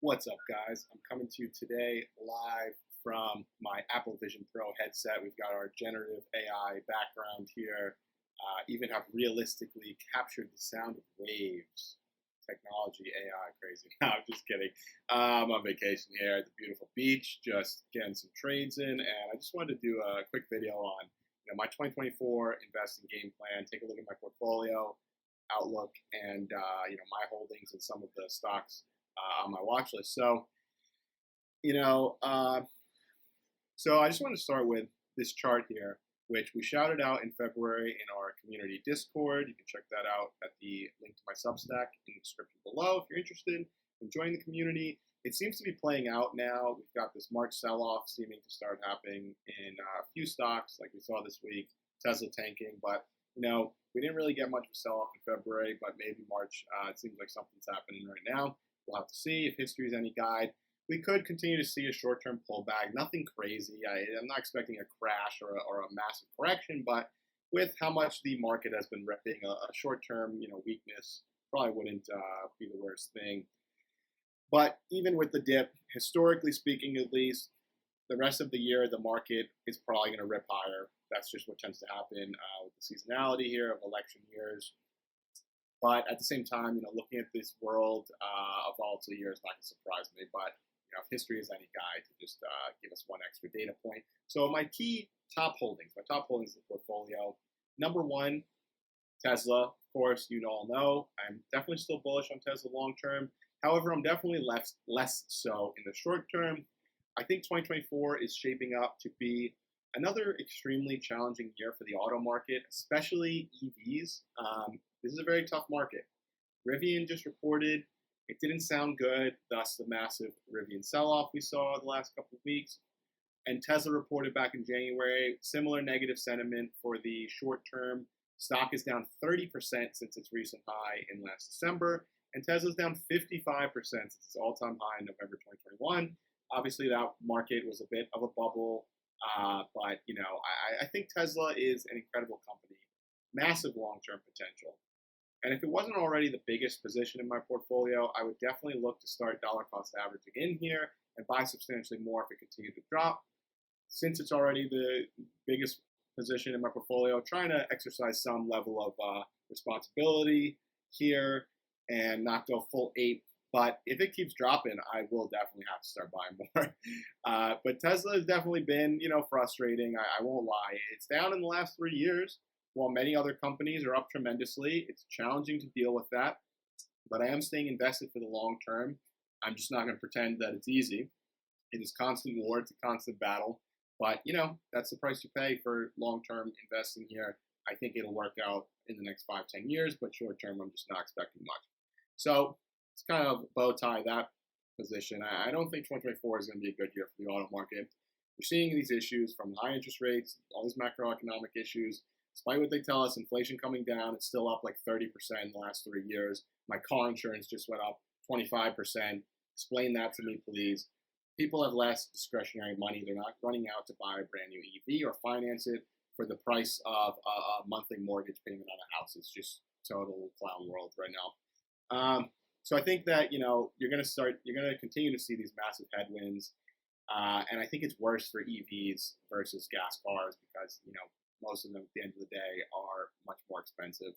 What's up, guys? I'm coming to you today live from my Apple Vision Pro headset. We've got our generative AI background here, even have realistically captured the sound of waves. Technology, AI, crazy. No, I'm just kidding. I'm on vacation here at the beautiful beach, just getting some trades in, and I just wanted to do a quick video on my 2024 investing game plan. Take a look at my portfolio, outlook, and my holdings and some of the stocks on my watch list. You know, uh, so I just want to start with this chart here, which we shouted out in February in our community Discord. You can check that out at the link to my Substack in the description below if you're interested in joining the community. It seems to be playing out now. We've got this March sell-off seeming to start happening in a few stocks, like we saw this week, Tesla tanking, but we didn't really get much of a sell-off in February, but maybe March, it seems like something's happening right now. We'll have to see if history is any guide. We could continue to see a short-term pullback, nothing crazy. I'm not expecting a crash or a massive correction, but with how much the market has been ripping, a short-term weakness probably wouldn't be the worst thing. But even with the dip, historically speaking at least, the rest of the year the market is probably going to rip higher. That's just what tends to happen with the seasonality here of election years. But at the same time, looking at this world of volatile year is not going to surprise me. But if history is any guide, to just give us one extra data point. So my top holdings in the portfolio. Number one, Tesla. Of course, you all know I'm definitely still bullish on Tesla long term. However, I'm definitely less so in the short term. I think 2024 is shaping up to be another extremely challenging year for the auto market, especially EVs. This is a very tough market. Rivian just reported. It didn't sound good, thus the massive Rivian sell-off we saw the last couple of weeks. And Tesla reported back in January, similar negative sentiment for the short term. Stock is down 30% since its recent high in last December, and Tesla's down 55% since its all-time high in November 2021. Obviously, that market was a bit of a bubble, but I think Tesla is an incredible company, massive long-term potential. And if it wasn't already the biggest position in my portfolio, I would definitely look to start dollar cost averaging in here and buy substantially more if it continued to drop. Since it's already the biggest position in my portfolio, trying to exercise some level of responsibility here and not go full ape. But if it keeps dropping, I will definitely have to start buying more. But Tesla has definitely been, frustrating. I won't lie. It's down in the last 3 years. While many other companies are up tremendously, it's challenging to deal with that. But I am staying invested for the long term. I'm just not going to pretend that it's easy. It is constant war. It's a constant battle. But, that's the price you pay for long-term investing here. I think it'll work out in the next 5-10 years, but short-term, I'm just not expecting much. So it's kind of bow tie that position. I don't think 2024 is going to be a good year for the auto market. We're seeing these issues from high interest rates, all these macroeconomic issues. Despite what they tell us, inflation coming down, it's still up like 30% in the last 3 years. My car insurance just went up 25%. Explain that to me, please. People have less discretionary money. They're not running out to buy a brand new EV or finance it for the price of a monthly mortgage payment on a house. It's just total clown world right now. So I think that you're going to continue to see these massive headwinds, and I think it's worse for EVs versus gas cars because most of them at the end of the day are much more expensive.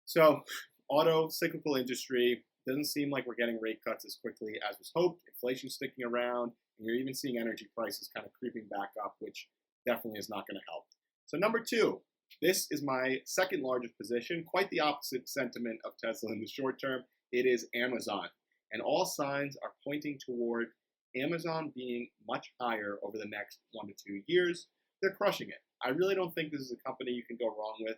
So auto cyclical industry doesn't seem like we're getting rate cuts as quickly as was hoped. Inflation's sticking around, and you're even seeing energy prices kind of creeping back up, which definitely is not going to help. So number two, this is my second largest position, quite the opposite sentiment of Tesla in the short term. It is Amazon, and all signs are pointing toward Amazon being much higher over the next 1 to 2 years. They're crushing it. I really don't think this is a company you can go wrong with.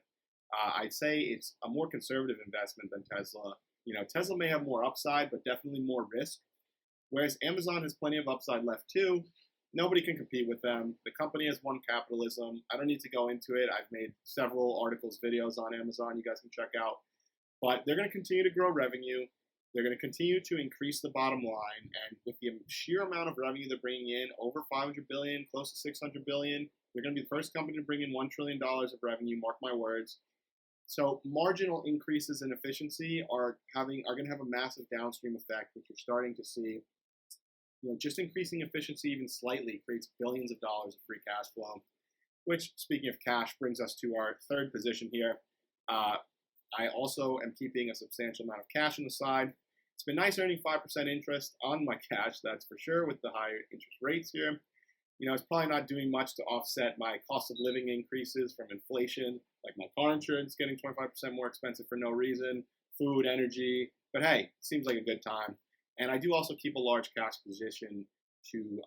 I'd say it's a more conservative investment than Tesla. Tesla may have more upside, but definitely more risk. Whereas Amazon has plenty of upside left too. Nobody can compete with them. The company has won capitalism. I don't need to go into it. I've made several articles, videos on Amazon you guys can check out. But they're going to continue to grow revenue. They're going to continue to increase the bottom line. And with the sheer amount of revenue they're bringing in, over $500 billion, close to $600 billion, they're going to be the first company to bring in $1 trillion of revenue, mark my words. So marginal increases in efficiency are going to have a massive downstream effect, which you're starting to see. Just increasing efficiency even slightly creates billions of dollars of free cash flow. Which, speaking of cash, brings us to our third position here. I also am keeping a substantial amount of cash on the side. It's been nice earning 5% interest on my cash, that's for sure, with the higher interest rates here. It's probably not doing much to offset my cost of living increases from inflation, like my car insurance getting 25% more expensive for no reason, food, energy. But hey, seems like a good time. And I do also keep a large cash position to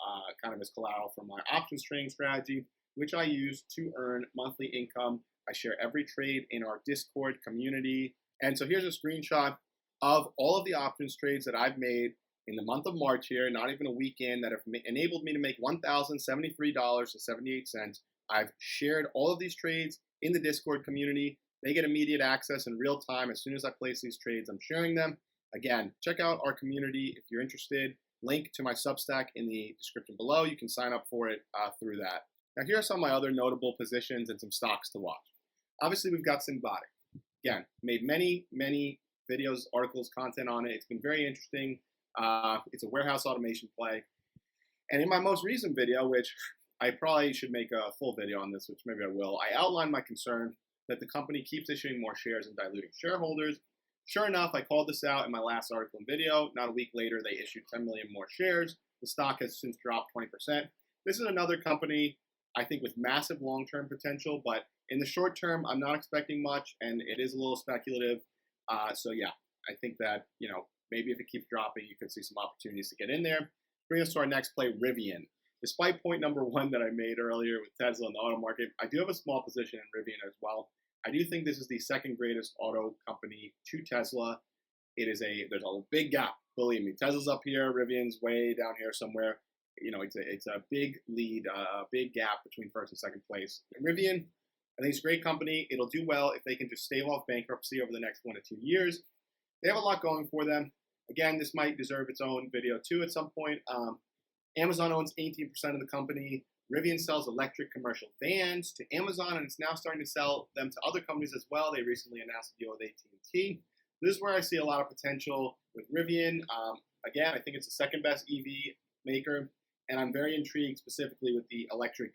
kind of as collateral for my options trading strategy, which I use to earn monthly income. I share every trade in our Discord community. And so here's a screenshot of all of the options trades that I've made in the month of March here, not even a week in, that have enabled me to make $1,073.78. I've shared all of these trades in the Discord community. They get immediate access in real time. As soon as I place these trades, I'm sharing them. Again, check out our community if you're interested. Link to my Substack in the description below. You can sign up for it through that. Now, here are some of my other notable positions and some stocks to watch. Obviously, we've got Symbotic. Again, made many videos, articles, content on it. It's been very interesting. It's a warehouse automation play. And in my most recent video, which I probably should make a full video on this, which maybe I will, I outlined my concern that the company keeps issuing more shares and diluting shareholders. Sure enough, I called this out in my last article and video. Not a week later, they issued 10 million more shares. The stock has since dropped 20%. This is another company, I think, with massive long-term potential, but in the short term, I'm not expecting much, and it is a little speculative. So yeah, I think that, maybe if it keeps dropping, you could see some opportunities to get in there. Bring us to our next play, Rivian. Despite point number one that I made earlier with Tesla in the auto market, I do have a small position in Rivian as well. I do think this is the second greatest auto company to Tesla. There's a big gap, believe me. Tesla's up here, Rivian's way down here somewhere. It's a big lead, a big gap between first and second place. And Rivian, I think it's a great company. It'll do well if they can just stave off bankruptcy over the next 1 to 2 years. They have a lot going for them. Again, this might deserve its own video too at some point. Amazon owns 18% of the company. Rivian sells electric commercial vans to Amazon, and it's now starting to sell them to other companies as well. They recently announced a deal with AT&T. This is where I see a lot of potential with Rivian. Again, I think it's the second best EV maker, and I'm very intrigued specifically with the electric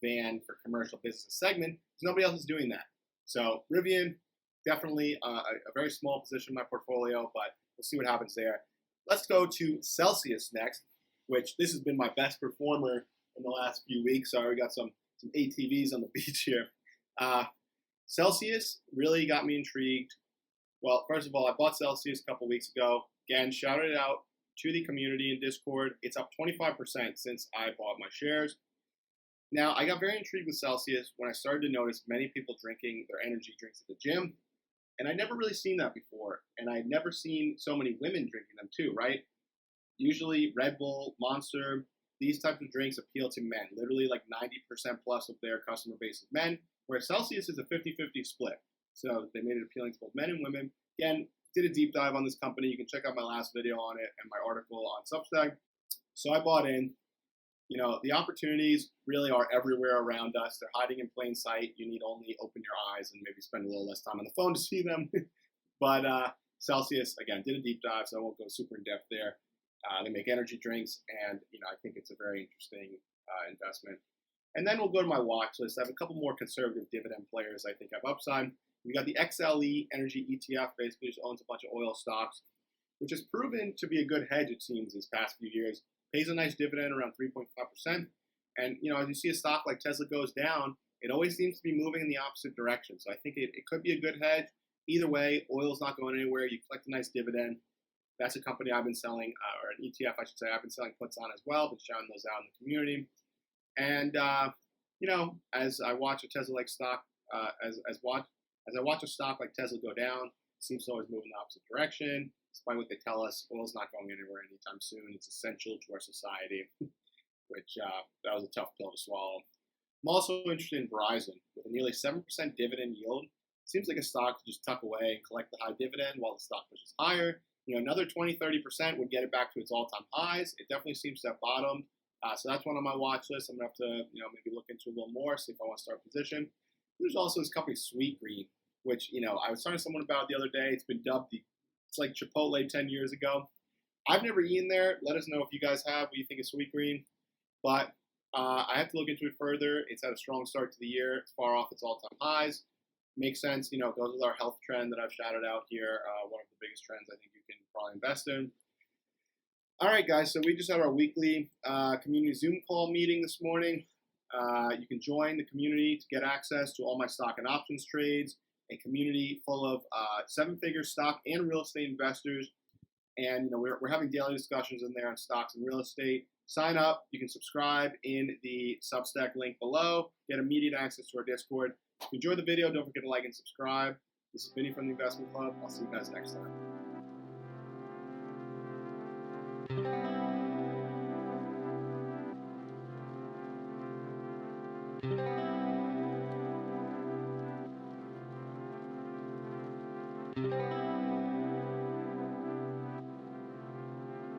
van for commercial business segment, because nobody else is doing that. So Rivian, definitely a very small position in my portfolio, but we'll see what happens there. Let's go to Celsius next, which this has been my best performer in the last few weeks. Sorry, we got some ATVs on the beach here. Celsius really got me intrigued. Well, first of all, I bought Celsius a couple weeks ago. Again, shouted it out to the community in Discord. It's up 25% since I bought my shares. Now, I got very intrigued with Celsius when I started to notice many people drinking their energy drinks at the gym. And I'd never really seen that before. And I'd never seen so many women drinking them too, right? Usually Red Bull, Monster, these types of drinks appeal to men. Literally like 90% plus of their customer base is men, where Celsius is a 50-50 split. So they made it appealing to both men and women. Again, did a deep dive on this company. You can check out my last video on it and my article on Substack. So I bought in. The opportunities really are everywhere around us. They're hiding in plain sight. You need only open your eyes and maybe spend a little less time on the phone to see them. But Celsius, again, did a deep dive, so I won't go super in depth there. They make energy drinks, and I think it's a very interesting investment. And then we'll go to my watch list. I have a couple more conservative dividend players I think have upside. We got the XLE Energy ETF, basically just owns a bunch of oil stocks, which has proven to be a good hedge, it seems, these past few years. Pays a nice dividend around 3.5%. And, as you see a stock like Tesla goes down, it always seems to be moving in the opposite direction. So I think it could be a good hedge. Either way, oil's not going anywhere. You collect a nice dividend. That's a company I've been selling, or an ETF, I should say, I've been selling puts on as well, been shouting those out in the community. And, as I watch a Tesla-like stock, as I watch a stock like Tesla go down, it seems to always move in the opposite direction. Despite what they tell us, oil's not going anywhere anytime soon. It's essential to our society, which that was a tough pill to swallow. I'm also interested in Verizon with a nearly 7% dividend yield. Seems like a stock to just tuck away and collect the high dividend while the stock pushes higher. Another 20-30% would get it back to its all-time highs. It definitely seems to have bottomed. So that's one on my watch list. I'm going to have to, maybe look into a little more, see if I want to start a position. There's also this company, Sweetgreen. which, I was talking to someone about the other day. It's been dubbed it's like Chipotle 10 years ago. I've never eaten there. Let us know if you guys have, what you think of Sweet Green. But I have to look into it further. It's had a strong start to the year. It's far off its all-time highs. Makes sense, it goes with our health trend that I've shouted out here. One of the biggest trends I think you can probably invest in. All right, guys, so we just had our weekly community Zoom call meeting this morning. You can join the community to get access to all my stock and options trades, a community full of seven-figure stock and real estate investors. And we're having daily discussions in there on stocks and real estate. Sign up. You can subscribe in the Substack link below. Get immediate access to our Discord. If you enjoyed the video, don't forget to like and subscribe. This is Vinny from the Investment Club. I'll see you guys next time.